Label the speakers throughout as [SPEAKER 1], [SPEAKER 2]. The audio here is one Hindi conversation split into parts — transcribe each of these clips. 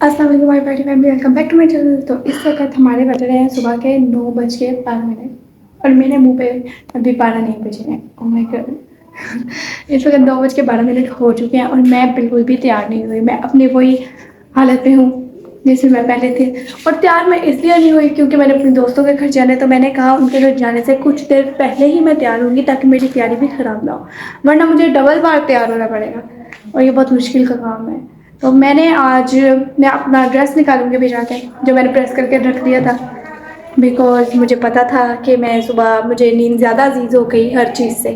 [SPEAKER 1] अस्सलाम वालेकुम माय प्यारी family, welcome back to my channel. तो इस वक्त हमारे बज रहे हैं सुबह के 9:12 और मेरे मुंह पे अभी 12 नहीं बजे हैं। ओह माय गॉड इस वक्त 9:12 हो चुके हैं और मैं बिल्कुल भी तैयार नहीं हुई। मैं अपनी वही हालत में हूँ जैसे मैं पहले थी। और तैयार मैं इसलिए नहीं हुई क्योंकि मैंने अपने दोस्तों के घर जाने, तो मैंने कहा उनके घर जाने से कुछ देर पहले ही मैं तैयार होंगी ताकि मेरी तैयारी भी ख़राब ना हो, वरना मुझे डबल बार तैयार होना पड़ेगा और ये बहुत मुश्किल का काम है। तो मैं अपना ड्रेस निकालूंगी भिजा के, जो मैंने प्रेस करके रख दिया था, बिकॉज मुझे पता था कि मैं सुबह मुझे नींद ज़्यादा अजीज़ हो गई हर चीज़ से,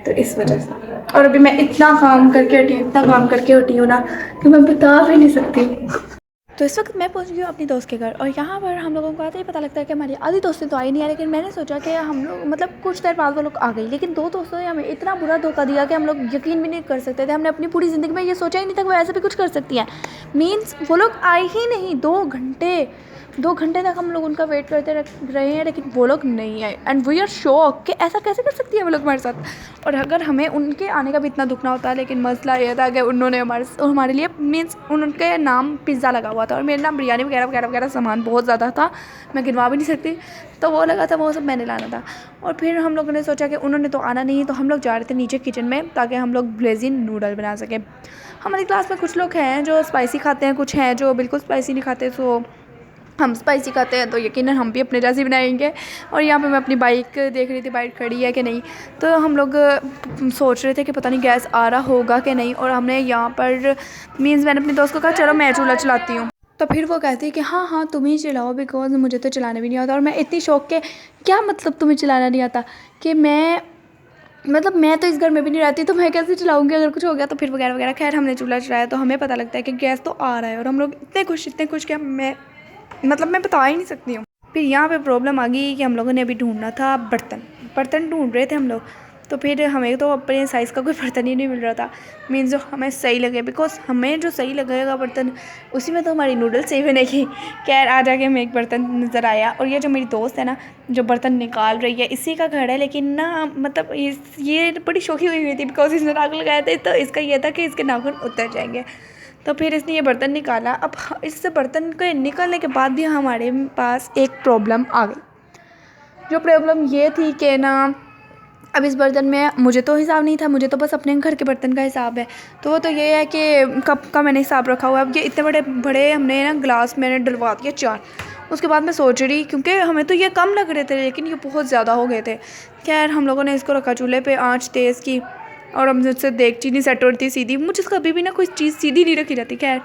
[SPEAKER 1] तो इस वजह से। और अभी मैं इतना काम करके हटी, इतना काम करके हटी हूँ ना कि मैं बता भी नहीं सकती। तो इस वक्त मैं पहुंच गई हूँ अपनी दोस्त के घर और यहाँ पर हम लोगों को आते ही पता लगता है कि हमारी आधी दोस्तें तो आई नहीं है, लेकिन मैंने सोचा कि हम लोग मतलब कुछ देर बाद वो लोग आ गई, लेकिन दो दोस्तों ने हमें इतना बुरा धोखा दिया कि हम लोग यकीन भी नहीं कर सकते थे। हमने अपनी पूरी ज़िंदगी में ये सोचा ही नहीं था कि वो ऐसे भी कुछ कर सकती हैं। मीन्स वो लोग आए ही नहीं। 2 घंटे तक हम लोग उनका वेट करते रहे हैं, लेकिन वो लोग नहीं आए। एंड वी आर शॉक कि ऐसा कैसे कर सकती है वो लोग हमारे साथ। और अगर हमें उनके आने का भी इतना दुख ना होता, लेकिन मसला ये था कि उन्होंने हमारे लिए मीन्स उनके नाम पिज़्ज़ा लगा हुआ था और मेरे नाम बिरयानी वगैरह वगैरह वगैरह सामान बहुत ज़्यादा था, मैं गिनवा भी नहीं सकती। तो वो लगा था वो सब मैंने लाना था। और फिर हम लोगों ने सोचा कि उन्होंने तो आना नहीं है, तो हम लोग जा रहे थे नीचे किचन में ताकि हम लोग ब्लेज़िन नूडल बना सकें। हमारी क्लास में कुछ लोग हैं जो स्पाइसी खाते हैं, कुछ हैं जो बिल्कुल स्पाइसी नहीं खाते। सो हम स्पाइसी खाते हैं तो यकीनन हम भी अपने जैसी बनाएंगे। और यहाँ पे मैं अपनी बाइक देख रही थी, बाइक खड़ी है कि नहीं। तो हम लोग सोच रहे थे कि पता नहीं गैस आ रहा होगा कि नहीं। और हमने यहाँ पर मीन्स मैंने अपने दोस्त को कहा चलो मैं चूल्हा चलाती हूँ। तो फिर वो कहती है कि हाँ हाँ तुम ही चलाओ, बिकॉज मुझे तो चलाने भी नहीं आता। और मैं इतनी शौक के, क्या मतलब तुम्हें चलाना नहीं आता, कि मैं तो इस घर में भी नहीं रहती, तो मैं कैसे चलाऊंगी अगर कुछ हो गया तो, फिर वगैरह वगैरह। खैर हमने चूल्हा चलाया तो हमें पता लगता है कि गैस तो आ रहा है और हम लोग इतने खुश कि मैं बता ही नहीं सकती हूँ। फिर यहाँ पे प्रॉब्लम आ गई कि हम लोगों ने अभी ढूंढना था बर्तन ढूंढ रहे थे हम लोग। तो फिर हमें तो अपने साइज़ का कोई बर्तन ही नहीं मिल रहा था, मीन्स जो हमें सही लगे, बिकॉज हमें जो सही लगेगा बर्तन उसी में तो हमारी नूडल्स सही बनेगी। खैर आ जाके हमें एक बर्तन नज़र आया और ये जो मेरी दोस्त है ना जो बर्तन निकाल रही है, इसी का घर है। लेकिन ना मतलब ये बड़ी शौकी हुई थी बिकॉज इसने नाखून लगाए थे, तो इसका ये था कि इसके नाखून उतर जाएंगे। तो फिर इसने ये बर्तन निकाला। अब इस बर्तन के निकलने के बाद भी हमारे पास एक प्रॉब्लम आ गई। जो प्रॉब्लम ये थी कि ना अब इस बर्तन में मुझे तो हिसाब नहीं था, मुझे तो बस अपने घर के बर्तन का हिसाब है। तो वो तो ये है कि कप का मैंने हिसाब रखा हुआ है। अब ये इतने बड़े बड़े हमने ना ग्लास मैंने डलवा दिया 4। उसके बाद मैं सोच रही, क्योंकि हमें तो ये कम लग रहे थे लेकिन ये बहुत ज़्यादा हो गए थे। खैर हम लोगों ने इसको रखा चूल्हे पे, आँच तेज़ की और अब मुझसे देगची नहीं सेट होती सीधी। मुझे कभी भी ना कोई चीज़ सीधी नहीं रखी रहती। खैर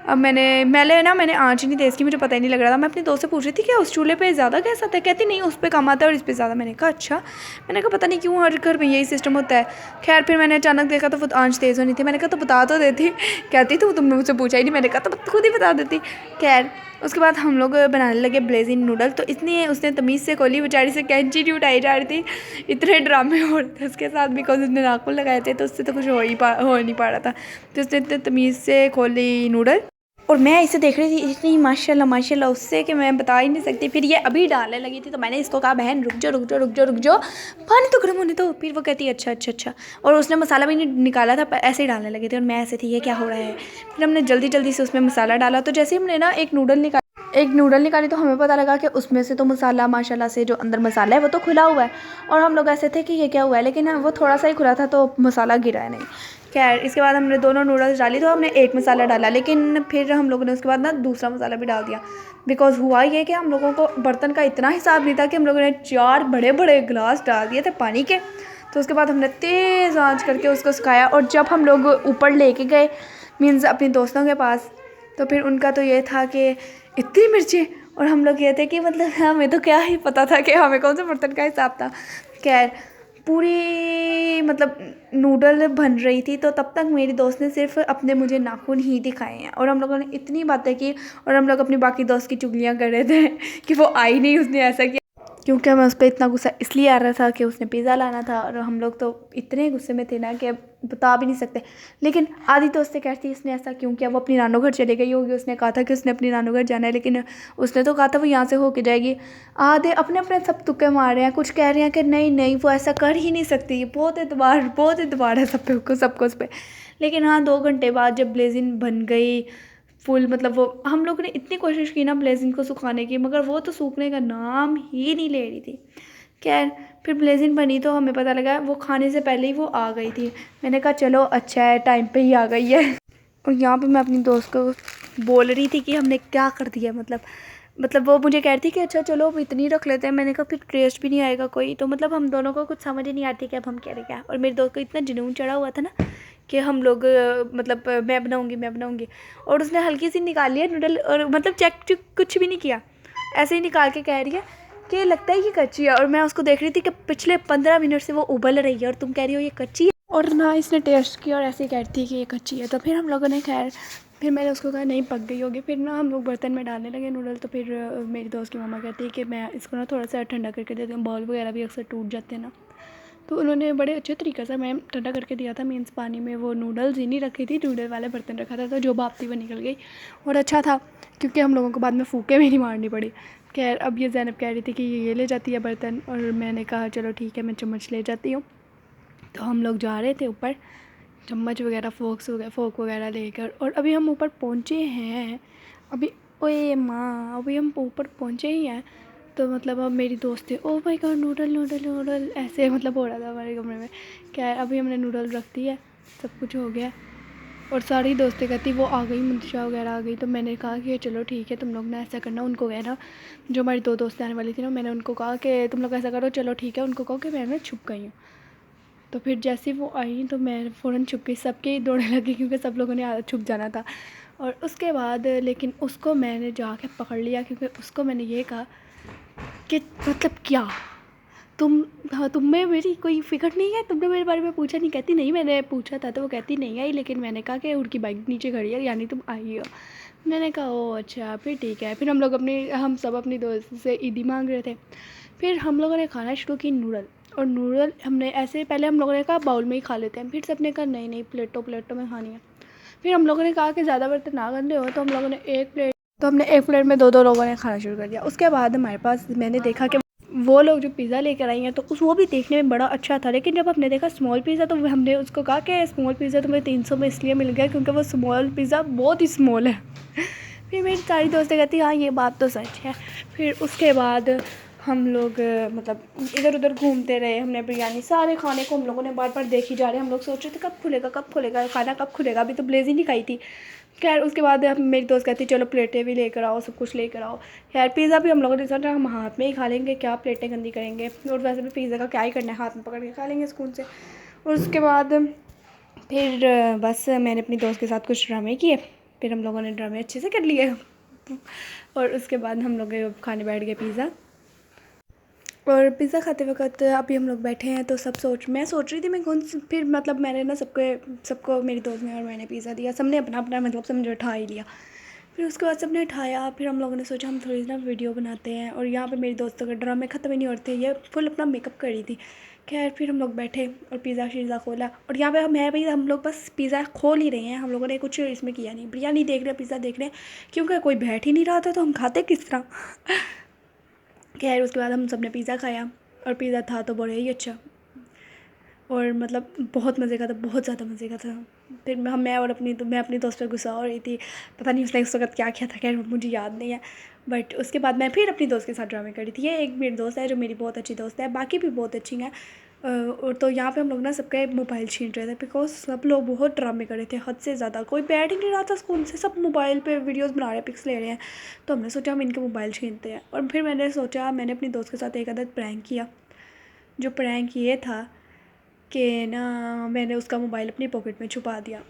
[SPEAKER 1] अब मैंने आँच ही नहीं तेज़ की, मुझे पता ही नहीं लग रहा था। मैं अपने दोस्त से पूछ रही थी क्या उस चूल्हे पे ज़्यादा गैस आता है, कहती नहीं उस पर कम आता है और इस पर ज़्यादा। मैंने कहा अच्छा। मैंने कहा पता नहीं क्यों हर घर में यही सिस्टम होता है। खैर फिर मैंने अचानक देखा तो वो आँच तेज़ होनी थी। मैंने कहा तो बता तो देती, कहती तो तुमने मुझसे पूछा ही नहीं। मैंने कहा तो खुद ही बता देती। खैर उसके बाद हम लोग बनाने लगे ब्लेज़िन नूडल। तो इतनी उसने तमीज़ से खोली, बेचारी से कैंची नहीं उठाई जा रही थी। इतने ड्रामे हो रहे थे उसके साथ, बिकॉज उसने नाखून लगाए थे तो उससे तो कुछ हो नहीं पा रहा था। तो उसने इतने तमीज़ से खोली नूडल और मैं इसे देख रही थी इतनी माशाल्लाह माशाल्लाह उससे कि मैं बता ही नहीं सकती। फिर ये अभी डालने लगी थी तो मैंने इसको कहा बहन रुक जाओ रुक जाओ रुक जाओ रुक जाओ, पानी तो गर्म होने दो। फिर वो कहती है अच्छा अच्छा अच्छा। और उसने मसाला भी नहीं निकाला था, ऐसे ही डालने लगे थे और मैं ऐसे थी ये क्या हो रहा है। फिर हमने जल्दी जल्दी से उसमें मसाला डाला। तो जैसे ही हमने ना एक नूडल निकाली तो हमें पता लगा कि उसमें से तो मसाला माशाल्लाह से जो अंदर मसाला है वो तो खुला हुआ है। और हम लोग ऐसे थे कि ये क्या हुआ है, लेकिन वो थोड़ा सा ही खुला था तो मसाला गिरा है नहीं। खैर इसके बाद हमने दोनों नूडल्स डाली तो हमने एक मसाला डाला, लेकिन फिर हम लोगों ने उसके बाद ना दूसरा मसाला भी डाल दिया। बिकॉज़ हुआ ये कि हम लोगों को बर्तन का इतना हिसाब नहीं था कि हम लोगों ने 4 बड़े बड़े गिलास डाल दिए थे पानी के। तो उसके बाद हमने तेज़ आंच करके उसको सुखाया। और जब हम लोग ऊपर लेके गए मीन्स अपनी दोस्तों के पास, तो फिर उनका तो ये था कि इतनी मिर्चें। और हम लोग ये थे कि मतलब हमें तो क्या ही पता था कि हमें कौन सा बर्तन का हिसाब था। खैर पूरी मतलब नूडल बन रही थी तो तब तक मेरी दोस्त ने सिर्फ अपने मुझे नाखून ही दिखाए हैं और हम लोगों ने इतनी बातें की। और हम लोग अपनी बाकी दोस्त की चुगलियाँ कर रहे थे कि वो आई नहीं, उसने ऐसा किया। क्योंकि हमें उस पर इतना गुस्सा इसलिए आ रहा था कि उसने पिज़्ज़ा लाना था और हम लोग तो इतने गुस्से में थे ना कि अब बता भी नहीं सकते। लेकिन आधी दोस्तें कहती इसने ऐसा क्यों किया, वो अपनी नानू घर चली गई होगी, उसने कहा था कि उसने अपनी नानू घर जाना है, लेकिन उसने तो कहा था वो यहाँ से होके जाएगी। आधे अपने अपने सब तुक्के मार रहे हैं, कुछ कह रहे हैं कि नहीं नहीं वो ऐसा कर ही नहीं सकती, बहुत एतबार है सब पे, सबको उस पर। लेकिन हाँ 2 घंटे बाद जब ब्लेज़िन बन गई फुल मतलब वो हम लोगों ने इतनी कोशिश की ना ब्लेजिन को सुखाने की, मगर वो तो सूखने का नाम ही नहीं ले रही थी। खैर फिर ब्लेजिन बनी तो हमें पता लगा वो खाने से पहले ही वो आ गई थी। मैंने कहा चलो अच्छा है, टाइम पे ही आ गई है। और यहाँ पे मैं अपनी दोस्त को बोल रही थी कि हमने क्या कर दिया, मतलब वो मुझे कह रही थी कि अच्छा चलो अब इतनी रख लेते हैं। मैंने कहा फिर टेस्ट भी नहीं आएगा कोई, तो मतलब हम दोनों को कुछ समझ ही नहीं आती कि अब हम कह रहे क्या। और मेरे दोस्त को इतना जुनून चढ़ा हुआ था ना कि हम लोग मतलब मैं बनाऊँगी, और उसने हल्की सी निकाल लिया नूडल, और मतलब चेक कुछ भी नहीं किया, ऐसे ही निकाल के कह रही है कि लगता है कि कच्ची है। और मैं उसको देख रही थी कि पिछले 15 मिनट से वो उबल रही है और तुम कह रही हो ये कच्ची है। और ना इसने टेस्ट किया और ऐसे ही कहती थी कि ये कच्ची है। तो फिर हम लोगों ने खैर फिर मैंने उसको कहा नहीं पक गई होगी। फिर ना हम लोग बर्तन में डालने लगे नूडल। तो फिर मेरी दोस्त की मम्मा कहती है कि मैं इसको ना थोड़ा सा ठंडा करके देती हूँ, बाउल वगैरह भी अक्सर टूट जाते हैं ना। तो उन्होंने बड़े अच्छे तरीके से मैं ठंडा करके दिया था। मीन्स पानी में वो नूडल्स ही नहीं रखी थी, नूडल वाले बर्तन रखा था, तो जो भाप थी वो निकल गई। और अच्छा था क्योंकि हम लोगों को बाद में फूके भी नहीं मारनी पड़ी। खैर अब ये ज़ैनब कह रही थी कि ये ले जाती है बर्तन, और मैंने कहा चलो ठीक है मैं चम्मच ले जाती हूँ। तो हम लोग जा रहे थे ऊपर चम्मच वगैरह फोक वगैरह लेकर, और अभी हम ऊपर पहुँचे हैं। अभी ओए माँ अभी हम ऊपर पहुँचे ही हैं। तो मतलब अब मेरी दोस्त थी ओ भाई गॉड नूडल ऐसे मतलब हो रहा था हमारे कमरे में। क्या अभी हमने नूडल रख दी है, सब कुछ हो गया। और सारी दोस्तें कहती वो आ गई, मुंतशा वगैरह आ गई। तो मैंने कहा कि चलो ठीक है तुम लोग ना ऐसा करना, उनको कहना जो हमारी दो दोस्तें आने वाली थी ना, मैंने उनको कहा कि तुम लोग ऐसा करो, चलो ठीक है उनको कहो कि मैं ना छुप गई हूँ। तो फिर जैसे वो आई तो मैं फ़ौरन छुप गई, सबके दौड़ने लगी क्योंकि सब लोगों ने छुप जाना था। और उसके बाद लेकिन उसको मैंने जाके पकड़ लिया, क्योंकि उसको मैंने ये कहा कि मतलब क्या तुम, हाँ तुम्हें मेरी कोई फ़िक्र नहीं है, तुमने मेरे बारे में पूछा नहीं? कहती नहीं मैंने पूछा था। तो वो कहती नहीं आई, लेकिन मैंने कहा कि उनकी बाइक नीचे खड़ी है यानी तुम आई हो। मैंने कहा ओ अच्छा फिर ठीक है। फिर हम सब अपनी दोस्त से ईदी मांग रहे थे। फिर हम लोगों ने खाना शुरू की नूडल। और नूडल हमने ऐसे पहले हम लोगों ने कहा बाउल में ही खा लेते हैं, फिर सबने कहा नहीं प्लेटों में खानी है। फिर हम लोगों ने कहा कि ज़्यादा बर्तन ना गंदे हो, तो हमने एक प्लेट में दो लोगों ने खाना शुरू कर दिया। उसके बाद हमारे पास मैंने देखा कि वो लोग जो पिज़्ज़ा लेकर आई हैं तो वो भी देखने में बड़ा अच्छा था, लेकिन जब हमने देखा स्मॉल पिज़्ज़ा तो हमने उसको कहा कि स्मॉल पिज़्ज़ा तुम्हें 300 में इसलिए मिल गया क्योंकि वो स्मॉल पिज़्ज़ा बहुत ही स्मॉल है। फिर मेरी सारी दोस्तें कहती हाँ ये बात तो सच है। फिर उसके बाद हम लोग मतलब इधर उधर घूमते रहे। हमने बिरयानी सारे खाने को हम लोगों ने बार देखी जा रहे हैं। हम लोग सोच रहे थे कब खुलेगा खाना, कब खुलेगा, अभी तो ब्लेज़ी नहीं खाई थी। खैर उसके बाद मेरी दोस्त कहती चलो प्लेटें भी लेकर आओ, सब कुछ लेकर आओ। खैर पिज़्ज़ा भी हम लोगों ने सोचा हम हाथ में ही खा लेंगे, क्या प्लेटें गंदी करेंगे, और वैसे भी पिज़्ज़ा का क्या ही करना है, हाथ में पकड़ के खा लेंगे सुकून से। और उसके बाद फिर बस मैंने अपनी दोस्त के साथ कुछ ड्रामे किए। फिर हम लोगों ने ड्रामे अच्छे से कर लिए। और उसके बाद हम लोग खाने बैठ गए पिज़्ज़ा। और पिज़्ज़ा खाते वक्त अभी हम लोग बैठे हैं तो मैं सोच रही थी मैं फिर मतलब मैंने ना सबको मेरी दोस्त ने और मैंने पिज़्ज़ा दिया। सबने अपना अपना मतलब समझो उठा ही लिया। फिर उसके बाद सबने उठाया। फिर हम लोगों ने सोचा हम थोड़ी ना वीडियो बनाते हैं। और यहाँ पे मेरी दोस्तों के ड्रामे ख़त्म ही नहीं होते, ये फुल अपना मेकअप कर रही थी। खैर फिर हम लोग बैठे और पिज़्ज़ा शीज़ा खोला। और यहाँ पे हम लोग बस पिज़्ज़ा खोल ही रहे हैं, हम लोगों ने कुछ इसमें किया नहीं। बिरयानी देख रहे हैं, पिज़्ज़ा देख रहे हैं, क्योंकि कोई बैठ ही नहीं रहा था तो हम खाते किस तरह। खैर उसके बाद हम सब ने पिज़्ज़ा खाया, और पिज़्ज़ा था तो बड़ा ही अच्छा, और मतलब बहुत मज़े का था, बहुत ज़्यादा मज़े का था। फिर मैं अपनी दोस्त पर गुस्सा हो रही थी, पता नहीं उसने उस वक्त क्या किया था, खैर मुझे याद नहीं है। बट उसके बाद मैं फिर अपनी दोस्त के साथ ड्रामे करी थी। ये एक मेरी दोस्त है जो मेरी बहुत अच्छी दोस्त है, बाकी भी बहुत अच्छी हैं। और तो यहाँ पे हम लोग ना सबके मोबाइल छीन रहे थे, बिकॉज सब लोग बहुत ड्रामे कर रहे थे, हद से ज़्यादा। कोई बैठ ही नहीं रहा था स्कूल से, सब मोबाइल पे वीडियोस बना रहे हैं, पिक्स ले रहे हैं। तो हमने सोचा हम इनके मोबाइल छीनते हैं। और फिर मैंने अपनी दोस्त के साथ एक आदत प्रैंक किया। जो प्रैंक ये था कि ना मैंने उसका मोबाइल अपनी पॉकेट में छुपा दिया,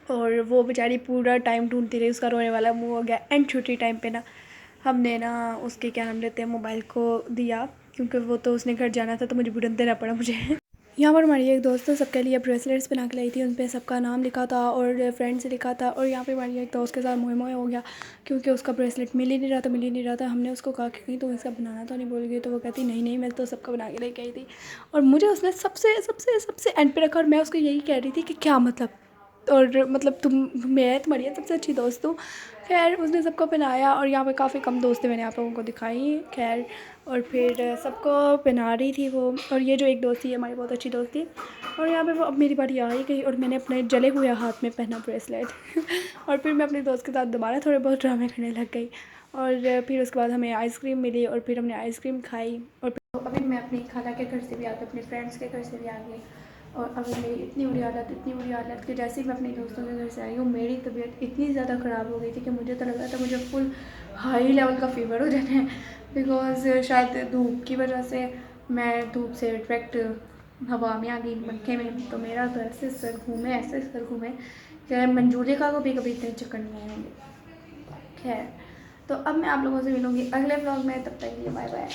[SPEAKER 1] और वो बेचारी पूरा टाइम ढूंढती रही, उसका रोने वाला मुंह हो गया। एंड छुट्टी टाइम पे ना हमने ना उसके क्या नाम लेते हैं मोबाइल को दिया, क्योंकि वो तो उसने घर जाना था तो मजबूरन देना पड़ा मुझे। यहाँ पर हमारी एक दोस्त सबके लिए ब्रेसलेट्स बना के लाई थी, उन पर सबका नाम लिखा था और फ्रेंड्स लिखा था। और यहाँ पे हमारी एक दोस्त के साथ मोह हो गया, क्योंकि उसका ब्रेसलेट मिल ही नहीं रहा था। हमने उसको कहा कि कहीं तो इसका बनाना तो नहीं भूल गई, तो वो कहती नहीं मैं तो सबका बना के लेके आई थी। और मुझे उसने सबसे सबसे सबसे एंड पे रखा, और मैं उसको यही कह रही थी कि क्या मतलब, और मतलब मैं तुम्हारी सबसे अच्छी दोस्त हूँ। खैर उसने सबको पहनाया, और यहाँ पे काफ़ी कम दोस्तें मैंने आप लोगों को दिखाई। खैर और फिर सबको पहना रही थी वो। और ये जो एक दोस्त थी हमारी बहुत अच्छी दोस्त थी, और यहाँ पे वो अब मेरी बारी आ ही गई और मैंने अपने जले हुए हाथ में पहना ब्रेसलेट और फिर मैं अपने दोस्त के साथ दोबारा थोड़े बहुत ड्रामे करने लग गई। और फिर उसके बाद हमें आइसक्रीम मिली और फिर हमने आइसक्रीम खाई। और फिर अभी मैं अपनी खाला के घर से भी आ गई, अपने फ्रेंड्स के घर से भी आ गई। और अभी मेरी इतनी बुरी हालत कि जैसे ही मैं अपने दोस्तों के घर से आई हूँ मेरी तबीयत इतनी ज़्यादा ख़राब हो गई थी कि मुझे तो लग रहा था मुझे फुल हाई लेवल का फ़ीवर हो जाना है। बिकॉज शायद धूप की वजह से मैं धूप से डायरेक्ट हवा में आ गई, पंखे में, तो मेरा तो ऐसे सर घूमे कि मंजूलिका को भी कभी इतने चक्कर नहीं आए होंगे। खैर, तो अब मैं आप लोगों से मिलूँगी अगले व्लॉग में, तब तक के लिए बाय बाय।